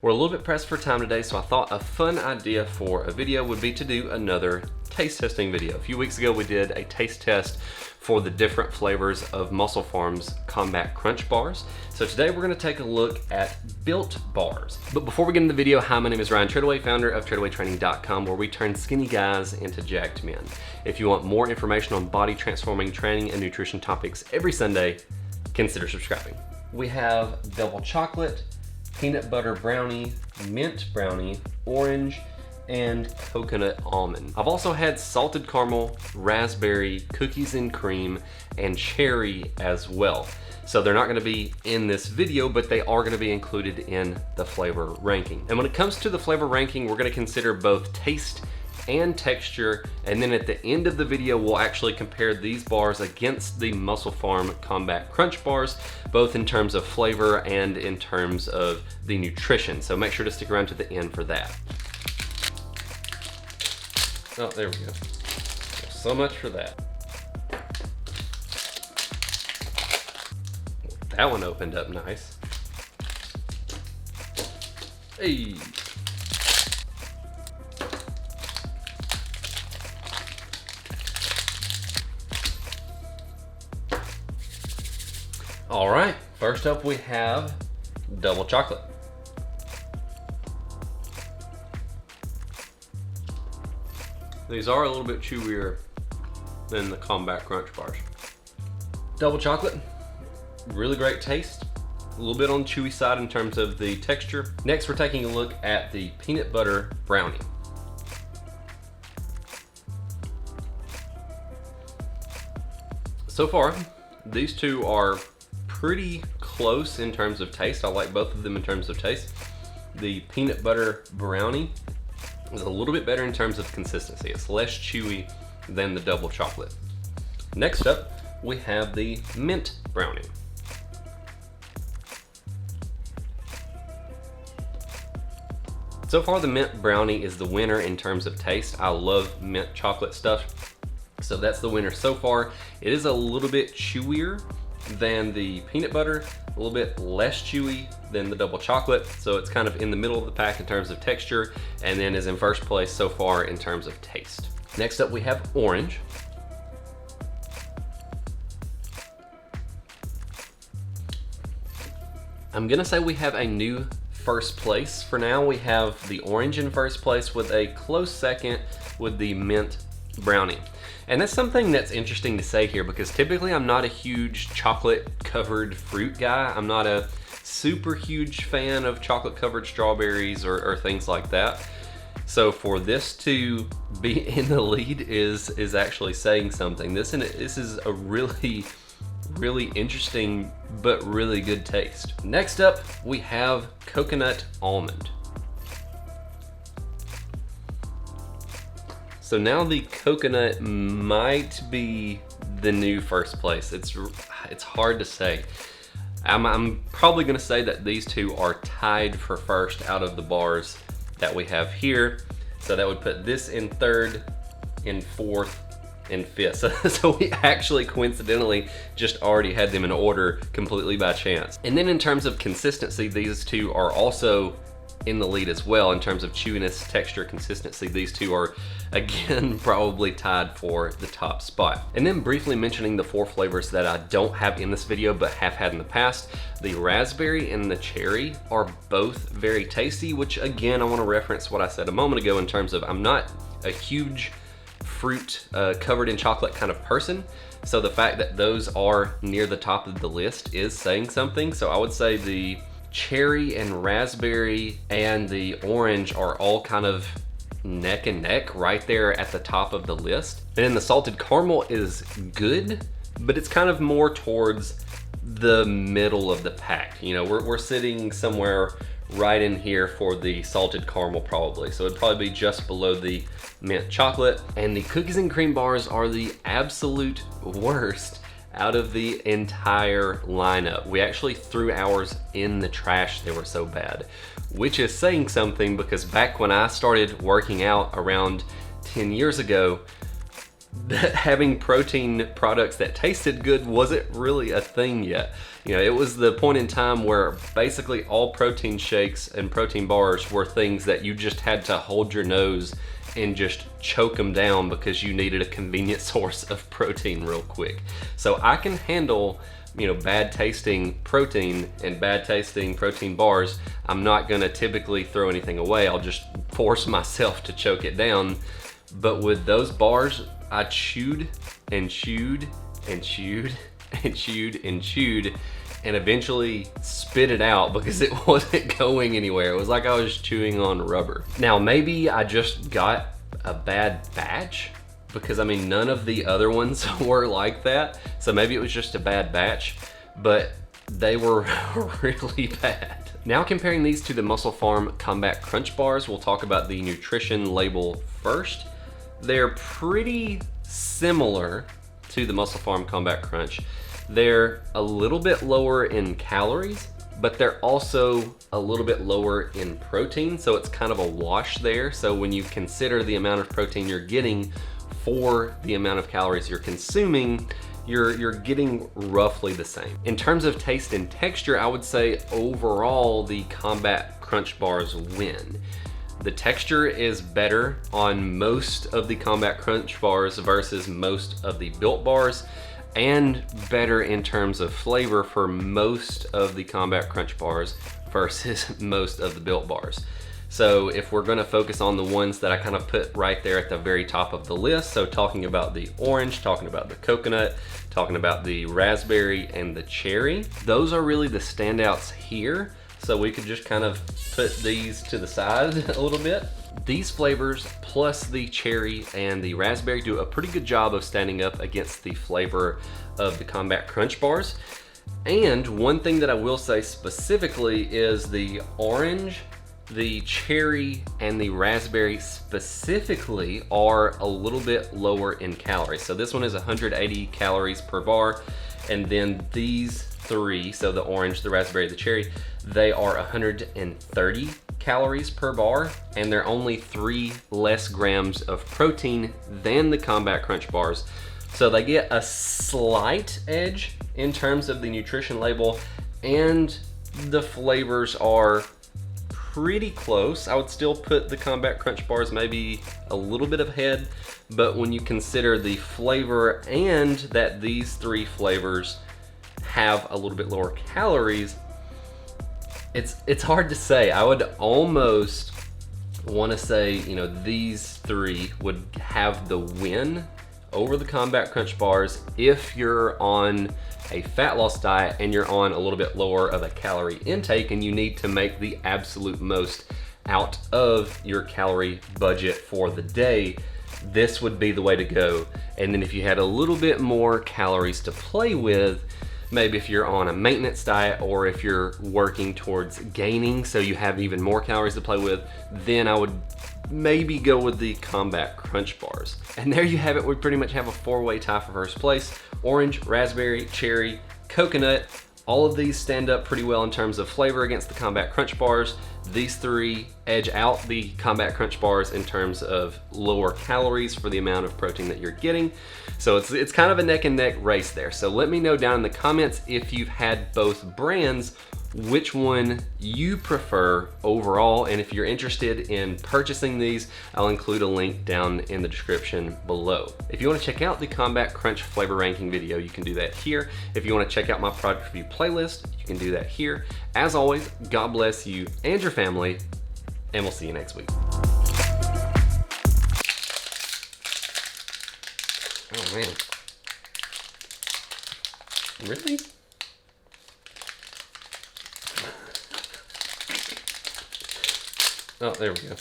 We're a little bit pressed for time today, so I thought a fun idea for a video would be to do another taste testing video. A few weeks ago we did a taste test for the different flavors of MusclePharm's Combat Crunch bars. So today we're going to take a look at Built bars. But before we get into the video, hi, my name is Ryan Treadaway, founder of TreadawayTraining.com, where we turn skinny guys into jacked men. If you want more information on body transforming training and nutrition topics every Sunday, consider subscribing. We have double chocolate, peanut butter brownie, mint brownie, orange, and coconut almond. I've also had salted caramel, raspberry, cookies and cream, and cherry as well. So they're not gonna be in this video, but they are gonna be included in the flavor ranking. And when it comes to the flavor ranking, we're gonna consider both taste and texture, and then at the end of the video we'll actually compare these bars against the MusclePharm Combat Crunch bars, both in terms of flavor and in terms of the nutrition. So make sure to stick around to the end for that. Oh, there we go. So much for that. That one opened up nice. Hey. All right, first up we have double chocolate. These are a little bit chewier than the Combat Crunch bars. Double chocolate, really great taste. A little bit on the chewy side in terms of the texture. Next, we're taking a look at the peanut butter brownie. So far, these two are pretty close in terms of taste. I like both of them in terms of taste. The peanut butter brownie is a little bit better in terms of consistency. It's less chewy than the double chocolate. Next up, we have the mint brownie. So far, the mint brownie is the winner in terms of taste. I love mint chocolate stuff, so that's the winner so far. It is a little bit chewier than the peanut butter, a little bit less chewy than the double chocolate, so it's kind of in the middle of the pack in terms of texture, and then is in first place so far in terms of taste. Next up we have orange. I'm gonna say we have a new first place. For now we have the orange in first place with a close second with the mint brownie. And that's something that's interesting to say here, because typically I'm not a huge chocolate covered fruit guy. I'm not a super huge fan of chocolate covered strawberries or things like that. So for this to be in the lead is actually saying something. This is a really interesting but really good taste. Next up we have coconut almond. So now the coconut might be the new first place. It's hard to say. I'm probably gonna say that these two are tied for first out of the bars that we have here. So that would put this in third, in fourth, and fifth. So we actually coincidentally just already had them in order completely by chance. And then in terms of consistency, these two are also in the lead as well. In terms of chewiness, texture, consistency, these two are again probably tied for the top spot. And then briefly mentioning the four flavors that I don't have in this video but have had in the past. The raspberry and the cherry are both very tasty, which again I want to reference what I said a moment ago in terms of I'm not a huge fruit covered in chocolate kind of person. So the fact that those are near the top of the list is saying something. So I would say the cherry and raspberry and the orange are all kind of neck and neck right there at the top of the list. And then the salted caramel is good, but it's kind of more towards the middle of the pack. You know, we're sitting somewhere right in here for the salted caramel probably. So it'd probably be just below the mint chocolate. And the cookies and cream bars are the absolute worst out of the entire lineup. We actually threw ours in the trash, they were so bad. Which is saying something, because back when I started working out around 10 years ago, having protein products that tasted good wasn't really a thing yet. You know, it was the point in time where basically all protein shakes and protein bars were things that you just had to hold your nose and just choke them down because you needed a convenient source of protein real quick. So I can handle, you know, bad tasting protein and bad tasting protein bars. I'm not gonna typically throw anything away. I'll just force myself to choke it down. But with those bars, I chewed and chewed and chewed and chewed and chewed and eventually spit it out because it wasn't going anywhere. It was like I was chewing on rubber. Now, maybe I just got a bad batch, because I mean, none of the other ones were like that. So maybe it was just a bad batch, but they were really bad. Now, comparing these to the Muscle Farm Combat Crunch Bars, we'll talk about the nutrition label first. They're pretty similar to the Muscle Farm Combat Crunch. They're a little bit lower in calories, but they're also a little bit lower in protein, so it's kind of a wash there. So when you consider the amount of protein you're getting for the amount of calories you're consuming, you're getting roughly the same. In terms of taste and texture, I would say overall the Combat Crunch Bars win. The texture is better on most of the Combat Crunch Bars versus most of the Built Bars, and better in terms of flavor for most of the Combat Crunch Bars versus most of the Built Bars. So if we're gonna focus on the ones that I kind of put right there at the very top of the list, so talking about the orange, talking about the coconut, talking about the raspberry and the cherry, those are really the standouts here. So we could just kind of put these to the side a little bit. These flavors plus the cherry and the raspberry do a pretty good job of standing up against the flavor of the Combat Crunch Bars. And one thing that I will say specifically is the orange, the cherry, and the raspberry specifically are a little bit lower in calories. So this one is 180 calories per bar, and then these three, so the orange, the raspberry, the cherry, they are 130 calories per bar, and they're only 3 less grams of protein than the Combat Crunch Bars. So they get a slight edge in terms of the nutrition label, and the flavors are pretty close. I would still put the Combat Crunch Bars maybe a little bit ahead, but when you consider the flavor and that these 3 flavors have a little bit lower calories, it's hard to say. I would almost want to say, you know, these 3 would have the win over the Combat Crunch Bars if you're on a fat loss diet and you're on a little bit lower of a calorie intake and you need to make the absolute most out of your calorie budget for the day. This would be the way to go. And then if you had a little bit more calories to play with, maybe if you're on a maintenance diet or if you're working towards gaining so you have even more calories to play with, then I would maybe go with the Combat Crunch Bars. And there you have it. We pretty much have a 4-way tie for first place. Orange, raspberry, cherry, coconut. All of these stand up pretty well in terms of flavor against the Combat Crunch Bars. These 3 edge out the Combat Crunch Bars in terms of lower calories for the amount of protein that you're getting. So it's kind of a neck and neck race there. So let me know down in the comments if you've had both brands, which one you prefer overall, and if you're interested in purchasing these, I'll include a link down in the description below. If you want to check out the Combat Crunch flavor ranking video, you can do that here. If you want to check out my product review playlist, you can do that here. As always, God bless you and your family, and we'll see you next week. Oh man. Really? Oh, there we go.